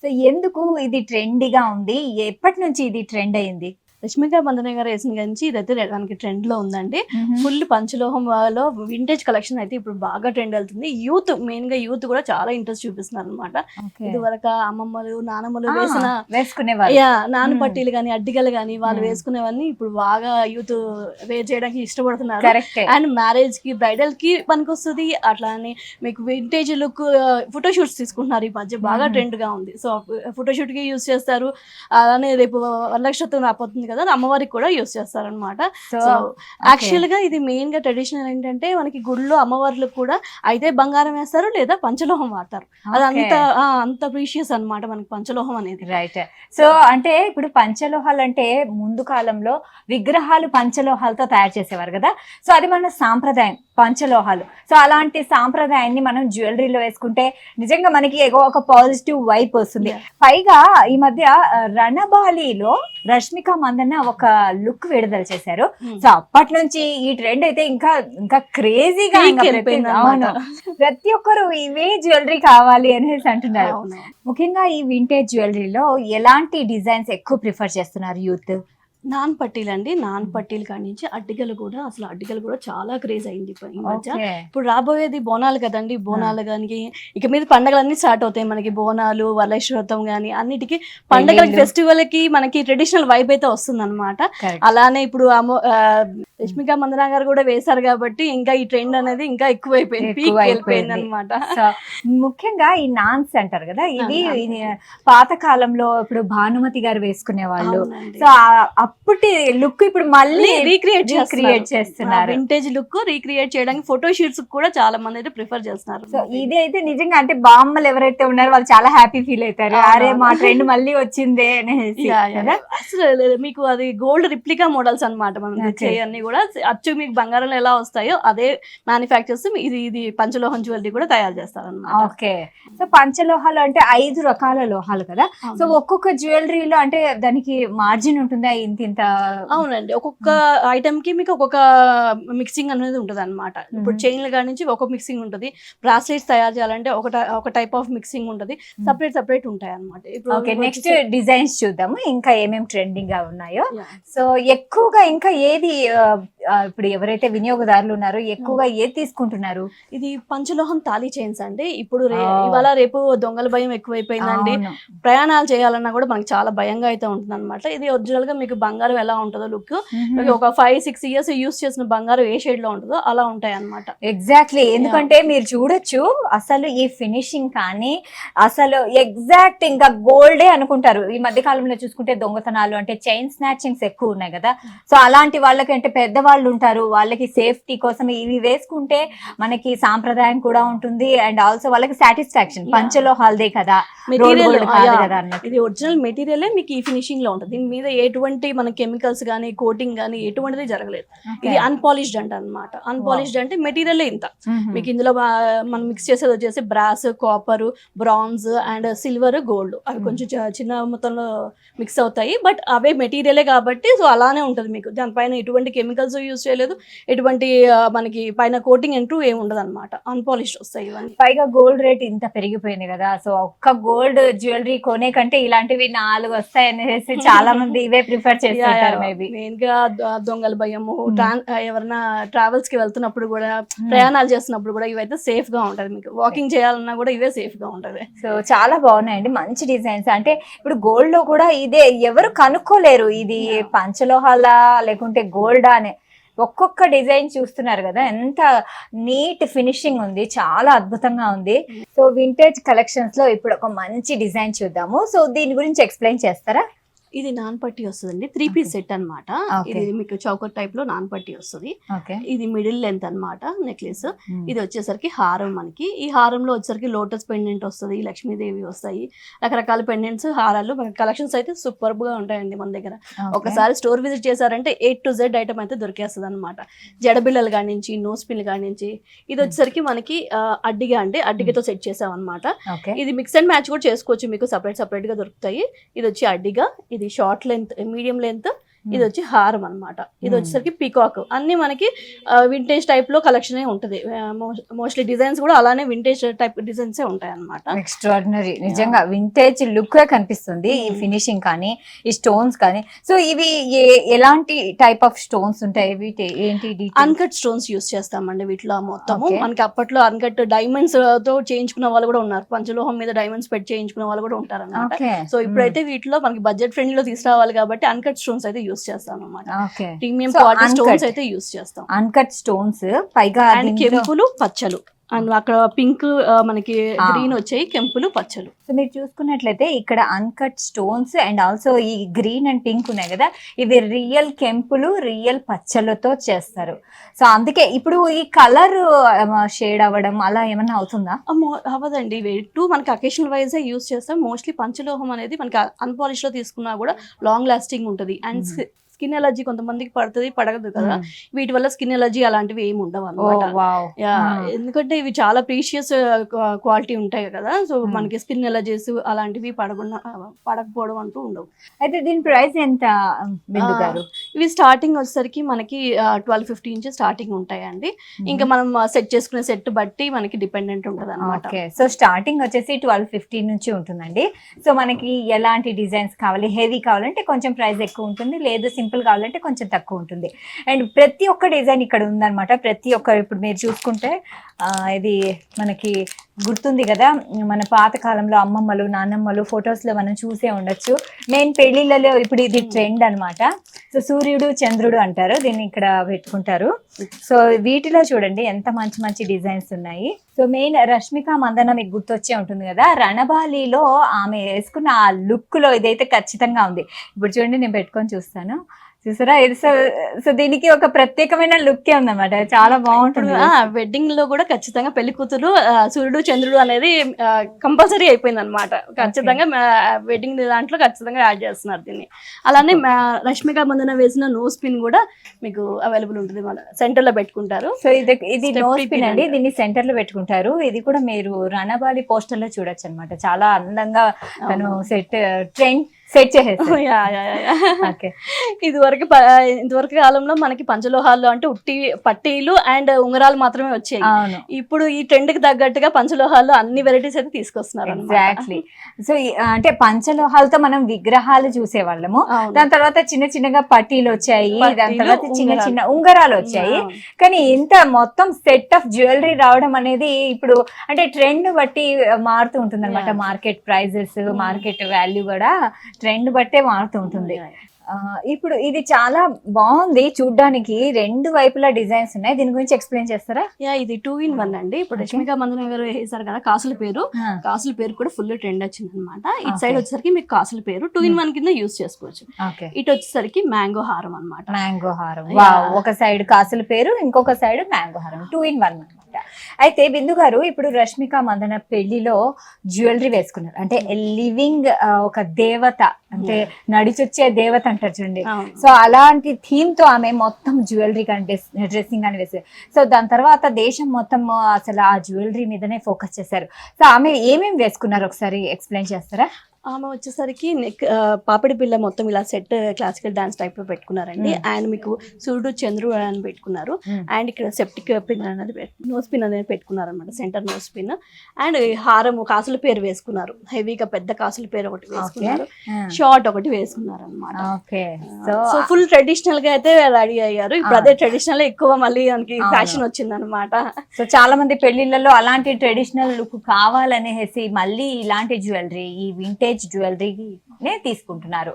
So ఎందుకు ఇది ట్రెండీగా ఉంది? ఎప్పటి నుంచి ఇది ట్రెండ్ అయింది? రష్మిక మందన గారు వేసిన నుంచి ఇదైతే మనకి ట్రెండ్ లో ఉందండి. ఫుల్ పంచలోహం లో వింటేజ్ కలెక్షన్ అయితే ఇప్పుడు బాగా ట్రెండ్ వెళ్తుంది. యూత్ మెయిన్ గా యూత్ కూడా చాలా ఇంట్రెస్ట్ చూపిస్తున్నారు అనమాట. ఇది వరకు అమ్మమ్మలు నానమ్మలు వేసుకునేవారు నాన్న పట్టీలు గానీ అడ్డిగలు గానీ వాళ్ళు వేసుకునేవన్నీ ఇప్పుడు బాగా యూత్ వేర్ చేయడానికి ఇష్టపడుతున్నారు. అండ్ మ్యారేజ్ కి బ్రైడల్ కి పనికొస్తుంది. అట్లానే మీకు వింటేజ్ లుక్ ఫోటోషూట్స్ తీసుకుంటున్నారు ఈ మధ్య బాగా ట్రెండ్ గా ఉంది. సో ఫోటోషూట్ కి యూజ్ చేస్తారు. అలానే రేపు వరలక్ష్మి రాబోతుంది కదా, అమ్మవారికి కూడా యూస్ చేస్తారనమాట. సో యాక్చువల్ గా ఇది మెయిన్ గా ట్రెడిషనల్ ఏంటంటే మనకి గుడిలో అమ్మవార్లకు కూడా అయితే బంగారం వేస్తారు లేదా పంచలోహం వాడతారు. అది అంత ప్రీషియస్ అనమాట మనకి పంచలోహం అనేది. రైట్. సో అంటే ఇప్పుడు పంచలోహాలు అంటే ముందు కాలంలో విగ్రహాలు పంచలోహాలతో తయారు చేసేవారు కదా. సో అది మన సాంప్రదాయం పంచలోహాలు. సో అలాంటి సాంప్రదాయాన్ని మనం జ్యువెలరీలో వేసుకుంటే నిజంగా మనకి ఒక పాజిటివ్ వైబ్ వస్తుంది. పైగా ఈ మధ్య రణబాలిలో రష్మిక మందన్న ఒక లుక్ విడుదల చేశారు. సో అప్పటి నుంచి ఈ ట్రెండ్ అయితే ఇంకా ఇంకా క్రేజీగా ప్రతి ఒక్కరు ఇవే జ్యువెలరీ కావాలి అనేసి అంటున్నారు. ముఖ్యంగా ఈ వింటేజ్ జ్యువెలరీలో ఎలాంటి డిజైన్స్ ఎక్కువ ప్రిఫర్ చేస్తున్నారు యూత్? నాన్ పట్టీలు అండి. నాన్ పట్టీలు కాడి నుంచి అడ్డిగలు కూడా అసలు అడ్డిగలు కూడా చాలా క్రేజ్ అయింది ఈ మధ్య. ఇప్పుడు రాబోయేది బోనాలు కదండి. బోనాలు కానీ ఇక మీద పండగలన్నీ స్టార్ట్ అవుతాయి మనకి. బోనాలు వరలక్ష్మి కానీ అన్నిటికీ పండగలకి ఫెస్టివల్ కి మనకి ట్రెడిషనల్ వైబ్ అయితే వస్తుంది అనమాట. అలానే ఇప్పుడు రష్మిక మందన గారు కూడా వేశారు కాబట్టి ఇంకా ఈ ట్రెండ్ అనేది ఇంకా ఎక్కువైపోయింది, పీక్ వెళ్ళిపోయింది అనమాట. ముఖ్యంగా ఈ నాన్స్ అంటారు కదా, ఇది పాత కాలంలో ఇప్పుడు భానుమతి గారు వేసుకునే వాళ్ళు. సో అప్పటి లుక్ ఇప్పుడు మళ్ళీ రీక్రియేట్ చేస్తున్నారు. వింటేజ్ లుక్ రీక్రియేట్ చేయడానికి ఫోటో షూట్స్ కూడా చాలా మంది అయితే ప్రిఫర్ చేస్తున్నారు. సో ఇది అయితే నిజంగా అంటే బామ్మలు ఎవరైతే ఉన్నారో వాళ్ళు చాలా హ్యాపీ ఫీల్ అవుతారు. అరే మా ట్రెండ్ మళ్ళీ వచ్చిందే అనేసి. అసలు మీకు అది గోల్డ్ రిప్లికా మోడల్స్ అనమాట. మనం అన్ని కూడా అచ్చు మీకు బంగారంలో ఎలా వస్తాయో అదే మ్యానుఫ్యాక్చర్స్ ఇది పంచలోహం జ్యువెలరీ కూడా తయారు చేస్తారు అన్నమాట. ఓకే. సో పంచలోహాలు అంటే 5 రకాల లోహాలు కదా. సో ఒక్కొక్క జ్యువెలరీలో అంటే దానికి మార్జిన్ ఉంటుందా ఇంత? అవునండి, ఒక్కొక్క ఐటమ్ కి మీకు ఒక్కొక్క మిక్సింగ్ అనేది ఉంటుంది అనమాట. ఇప్పుడు చైన్ల కాడి నుంచి ఒక మిక్సింగ్ ఉంటుంది. బ్రాస్లెట్స్ తయారు చేయాలంటే ఒక టైప్ ఆఫ్ మిక్సింగ్ ఉంటుంది. సపరేట్ ఉంటాయి అనమాట. ఇప్పుడు నెక్స్ట్ డిజైన్స్ చూద్దాము ఇంకా ఏమేమి ట్రెండింగ్ గా ఉన్నాయో. సో ఎక్కువగా ఇంకా ఏది ఇప్పుడు ఎవరైతే వినియోగదారులు ఉన్నారో ఎక్కువగా ఏది తీసుకుంటున్నారు? ఇది పంచలోహం తాళీ చైన్స్ అండి. ఇప్పుడు ఇవాళ రేపు దొంగల భయం ఎక్కువైపోయిందండి. ప్రయాణాలు చేయాలన్నా కూడా మనకి చాలా భయంగా అయితే ఉంటుంది అనమాట. ఇది ఒరిజినల్ గా మీకు బంగారం ఎలా ఉంటుందో లుక్, ఒక 5-6 ఇయర్స్ యూస్ చేసిన బంగారం ఏ షేడ్ లో ఉంటుందో అలా ఉంటాయి అనమాట. ఎగ్జాక్ట్లీ. ఎందుకంటే మీరు చూడొచ్చు అసలు ఈ ఫినిషింగ్ కానీ అసలు ఎగ్జాక్ట్ ఇంకా గోల్డే అనుకుంటారు. ఈ మధ్య కాలంలో చూసుకుంటే దొంగతనాలు అంటే చైన్ స్నాచింగ్స్ ఎక్కువ ఉన్నాయి కదా. సో అలాంటి వాళ్ళకి అంటే పెద్దవాళ్ళు ఉంటారు, వాళ్ళకి సేఫ్టీ కోసం ఇవి వేసుకుంటే మనకి సాంప్రదాయం కూడా ఉంటుంది. అండ్ ఆల్సో వాళ్ళకి సాటిస్ఫాక్షన్ పంచలోహాలదే కదా, ఇది ఒరిజినల్ మెటీరియల్ మీకు ఈ ఫినిషింగ్ లో ఉంటుంది. దీని మీద ఎటువంటి మన కెమికల్స్ గానీ కోటింగ్ గానీ ఎటువంటిది జరగలేదు. ఇది అన్పాలిష్డ్ అంట అనమాట. అన్పాలిష్డ్ అంటే మెటీరియల్ ఇంత మీకు ఇందులో మనం మిక్స్ చేసేది వచ్చేసి brass, copper, bronze and silver, gold. అవి కొంచెం చిన్న మొత్తంలో మిక్స్ అవుతాయి, బట్ అవే మెటీరియలే కాబట్టి సో అలానే ఉంటుంది మీకు. దానిపైన ఎటువంటి కెమికల్స్ యూజ్ చేయలేదు, ఎటువంటి మనకి పైన కోటింగ్ అంటూ ఏమి ఉండదు అనమాట. అన్పాలిష్డ్ వస్తాయి ఇవన్నీ. పైగా గోల్డ్ రేట్ ఇంత పెరిగిపోయింది కదా. సో ఒక్క గోల్డ్ జ్యువెలరీ కొనే కంటే ఇలాంటివి 4 వస్తాయి అనేసి చాలా మంది ఇవే ప్రిఫర్ చేస్తారు. మేబీ మెయిన్ గా దొంగల భయము, ఎవరైనా ట్రావెల్స్ కి వెళ్తున్నప్పుడు కూడా ప్రయాణాలు చేస్తున్నప్పుడు కూడా ఇవైతే సేఫ్ గా ఉంటది. మీకు వాకింగ్ చేయాలన్నా కూడా ఇవే సేఫ్ గా ఉంటది. సో చాలా బాగున్నాయండి, మంచి డిజైన్స్. అంటే ఇప్పుడు గోల్డ్ లో కూడా ఇదే ఎవరు కనుక్కోలేరు ఇది పంచలోహాలా లేకుంటే గోల్డా అనే. ఒక్కొక్క డిజైన్ చూస్తున్నారు కదా, ఎంత నీట్ ఫినిషింగ్ ఉంది, చాలా అద్భుతంగా ఉంది. సో వింటేజ్ కలెక్షన్స్ లో ఇప్పుడు ఒక మంచి డిజైన్ చూద్దాము. సో దీని గురించి ఎక్స్ప్లెయిన్ చేస్తారా? ఇది నాన్ పట్టి వస్తుందండి. 3 పీస్ సెట్ అనమాట. ఇది మీకు చౌకర్ టైప్ లో నాన్ పట్టి వస్తుంది. ఇది మిడిల్ లెంత్ అనమాట నెక్లెస్. ఇది వచ్చేసరికి హారం. మనకి ఈ హారంలో వచ్చేసరికి లోటస్ పెండెంట్ వస్తుంది, లక్ష్మీదేవి వస్తాయి, రకరకాల పెండెంట్స్, హారాలు. కలెక్షన్స్ అయితే సూపర్ గా ఉంటాయండి మన దగ్గర. ఒకసారి స్టోర్ విజిట్ చేశారంటే A to Z ఐటమ్ అయితే దొరికేస్తుంది అనమాట. జడబిల్లలు కాడి నుంచి, నోస్ పిన్ కాడి నుంచి. ఇది వచ్చేసరికి మనకి అడ్డిగా అంటే అడ్డిగతో సెట్ చేసాం అనమాట. ఇది మిక్స్ అండ్ మ్యాచ్ కూడా చేసుకోవచ్చు, మీకు సపరేట్ గా దొరుకుతాయి. ఇది వచ్చి అడ్డిగా, ఇది షార్ట్ లెంత్, మీడియం లెంత్, ఇది వచ్చి హారం అన్నమాట. ఇది వచ్చేసరికి పీకాక్. అన్ని మనకి వింటేజ్ టైప్ లో కలెక్షన్ ఉంటది. మోస్ట్లీ డిజైన్స్ కూడా అలానే వింటేజ్ టైప్ డిజైన్స్ ఉంటాయి అన్నమాట. ఎక్స్ట్రాడినరీ, నిజంగా వింటేజ్ లుక్ కనిపిస్తుంది ఈ ఫినిషింగ్ కానీ ఈ స్టోన్స్ కానీ. సో ఇవి ఎలాంటి టైప్ ఆఫ్ స్టోన్స్ ఉంటాయి, ఏంటి? అన్కట్ స్టోన్స్ యూస్ చేస్తామండి వీటిలో మొత్తము. మనకి అప్పట్లో అన్కట్ డైమండ్స్ తో చేయించుకున్న వాళ్ళు కూడా ఉన్నారు, పంచలోహం మీద డైమండ్స్ పెట్టి చేయించుకున్న వాళ్ళు కూడా ఉంటారు అన్నమాట. సో ఇప్పుడైతే వీటిలో మనకి బడ్జెట్ ఫ్రెండ్లీ లో తీసుకురావాలి కాబట్టి అన్కట్ స్టోన్స్ అయితే యూస్ చేస్తాం అన్నమాట. ప్రీమియం క్వాలిటీ స్టోన్స్ అయితే యూస్ చేస్తాం. అన్కట్ స్టోన్స్ పైగా కెంపులు పచ్చలు అండ్ అక్కడ పింక్ మనకి గ్రీన్ వచ్చాయి, కెంపులు పచ్చలు. సో మీరు చూసుకున్నట్లయితే ఇక్కడ అన్కట్ స్టోన్స్ అండ్ ఆల్సో ఈ గ్రీన్ అండ్ పింక్ ఉన్నాయి కదా, ఇవి రియల్ కెంపులు రియల్ పచ్చలతో చేస్తారు. సో అందుకే ఇప్పుడు ఈ కలర్ షేడ్ అవ్వడం అలా ఏమన్నా అవుతుందా? అవ్వదండి. మనకి అకేషనల్ వైజ్ యూస్ చేస్తాం. మోస్ట్లీ పంచలోహం అనేది మనకి అన్పాలిష్ లో తీసుకున్నా కూడా లాంగ్ లాస్టింగ్ ఉంటుంది. అండ్ స్కిన్ ఎలర్జీ కొంతమందికి పడుతుంది, పడగదు కదా. వీటి వల్ల స్కిన్ ఎలర్జీ అలాంటివి ఏమి ఉండవు అనమాట. ఎందుకంటే ఇవి చాలా ప్రీషియస్ క్వాలిటీ ఉంటాయి కదా. సో మనకి స్కిన్ ఎలర్జీస్ అలాంటివి పడకపోవడం అంటూ ఉండవు. అయితే దీని ప్రైస్ ఎంత బిందు గారు? ఇవి స్టార్టింగ్ వచ్చేసరికి మనకి 12-15 ఇంచెస్ స్టార్టింగ్ ఉంటాయండి. ఇంకా మనం సెట్ చేసుకునే సెట్ బట్టి మనకి డిపెండెంట్ ఉంటుంది అనమాట. సో స్టార్టింగ్ వచ్చేసి 12-15 నుంచి ఉంటుందండి. సో మనకి ఎలాంటి డిజైన్స్ కావాలి, హెవీ కావాలంటే కొంచెం ప్రైస్ ఎక్కువ ఉంటుంది, లేదు సింపుల్ కావాలంటే కొంచెం తక్కువ ఉంటుంది. అండ్ ప్రతి ఒక్క డిజైన్ ఇక్కడ ఉందన్నమాట. ప్రతి ఒక్క ఇప్పుడు మీరు చూసుకుంటే ఇది మనకి గుర్తుంది కదా, మన పాత కాలంలో అమ్మమ్మలు నాన్నమ్మలు ఫొటోస్లో మనం చూసే ఉండొచ్చు. మెయిన్ పెళ్లిళ్ళలో ఇప్పుడు ఇది ట్రెండ్ అనమాట. సో సూర్యుడు చంద్రుడు అంటారు దీన్ని, ఇక్కడ పెట్టుకుంటారు. సో వీటిలో చూడండి ఎంత మంచి మంచి డిజైన్స్ ఉన్నాయి. సో మెయిన్ రష్మిక మందన మీకు గుర్తొచ్చే ఉంటుంది కదా, రణబాలిలో ఆమె వేసుకున్న ఆ లుక్ లో ఇదైతే ఖచ్చితంగా ఉంది. ఇప్పుడు చూడండి నేను పెట్టుకొని చూస్తాను, చూసారా? సో దీనికి ఒక ప్రత్యేకమైన లుక్ ఉందన్నమాట, చాలా బాగుంటుంది. వెడ్డింగ్ లో కూడా ఖచ్చితంగా పెళ్లి కూతురు సూర్యుడు చంద్రుడు అనేది కంపల్సరీ అయిపోయింది అనమాట. ఖచ్చితంగా వెడ్డింగ్ దాంట్లో ఖచ్చితంగా యాడ్ చేస్తున్నారు దీన్ని. అలానే రష్మిక మందన వేసిన నోస్ పిన్ కూడా మీకు అవైలబుల్ ఉంటుంది, మన సెంటర్ లో పెట్టుకుంటారు. సో ఇది నోస్ పిన్ అండి, దీన్ని సెంటర్ లో పెట్టుకుంటారు. ఇది కూడా మీరు రణబాలి పోస్టర్ లో చూడొచ్చు అనమాట. చాలా అందంగా తను సెట్ చేసేస్తారు. ఇంతవరకు కాలంలో మనకి పంచలోహాల్లో అంటే ఉట్టి పట్టీలు అండ్ ఉంగరాలు మాత్రమే వచ్చాయి. ఇప్పుడు ఈ ట్రెండ్ కి తగ్గట్టుగా పంచలోహాల్లో అన్ని వెరైటీస్ అయితే తీసుకొస్తున్నారు. ఎగ్జాక్ట్లీ. సో అంటే పంచలోహాలతో మనం విగ్రహాలు చూసేవాళ్ళము, దాని తర్వాత చిన్న చిన్నగా పట్టీలు వచ్చాయి, దాని తర్వాత చిన్న చిన్న ఉంగరాలు వచ్చాయి. కానీ ఇంత మొత్తం సెట్ ఆఫ్ జ్యువెలరీ రావడం అనేది ఇప్పుడు అంటే ట్రెండ్ బట్టి మారుతూ ఉంటుంది అనమాట. మార్కెట్ ప్రైజెస్, మార్కెట్ వాల్యూ కూడా ట్రెండ్ బట్టే మారుతూ ఉంటుంది. ఇప్పుడు ఇది చాలా బాగుంది చూడ్డానికి, రెండు వైపులా డిజైన్స్ ఉన్నాయి. దీని గురించి ఎక్స్ప్లెయిన్ చేస్తారా? ఇది 2-in-1 అండి. ఇప్పుడు రష్మిక మందన గారు వేసారు కదా కాసుల పేరు కూడా ఫుల్ ట్రెండ్ వచ్చింది అనమాట. ఇటు సైడ్ వచ్చేసరికి మీకు కాసుల పేరు 2-in-1 కింద యూజ్ చేసుకోవచ్చు. ఇటు వచ్చేసరికి మ్యాంగో హారం అనమాట. మ్యాంగో హారం, ఒక సైడ్ కాసుల పేరు, ఇంకొక సైడ్ మ్యాంగో హారం, 2-in-1 అనమాట. అయితే బిందు గారు, ఇప్పుడు రష్మిక మందన పెళ్లిలో జ్యువెలరీ వేసుకున్నారు అంటే లివింగ్ ఒక దేవత, అంటే నడిచొచ్చే దేవత అంటారు చూడండి. సో అలాంటి థీమ్ తో ఆమె మొత్తం జ్యువెలరీ కానీ డ్రెస్సింగ్ అని వేసారు. సో దాని తర్వాత దేశం మొత్తం అసలు ఆ జ్యువెలరీ మీదనే ఫోకస్ చేశారు. సో ఆమె ఏమేమి వేసుకున్నారు ఒకసారి ఎక్స్ప్లెయిన్ చేస్తారా? ఆమె వచ్చేసరికి పాపిడి పిల్ల మొత్తం ఇలా సెట్ క్లాసికల్ డాన్స్ టైప్ లో పెట్టుకున్నారండి. అండ్ మీకు సూర్యుడు చంద్రుడు అని పెట్టుకున్నారు. అండ్ ఇక్కడ సెప్టిక్ పిన్ అనేది నోస్ పిన్ అనేది పెట్టుకున్నారు అనమాట, సెంటర్ నోస్ పిన్. అండ్ హారం కాసుల పేరు వేసుకున్నారు, హెవీగా పెద్ద కాసుల పేరు ఒకటి వేసుకున్నారు, షార్ట్ ఒకటి వేసుకున్నారు అనమాట. సో ఫుల్ ట్రెడిషనల్ గా అయితే రెడీ అయ్యారు. ఇప్పుడు అదే ట్రెడిషనల్ ఎక్కువ మళ్ళీ మనకి ఫ్యాషన్ వచ్చింది అనమాట. సో చాలా మంది పెళ్లిళ్ళలో అలాంటి ట్రెడిషనల్ లుక్ కావాలనేసి మళ్ళీ ఇలాంటి జ్యువెలరీ, ఈ వింటేజ్ జ్యువెలరీనే తీసుకుంటున్నారు.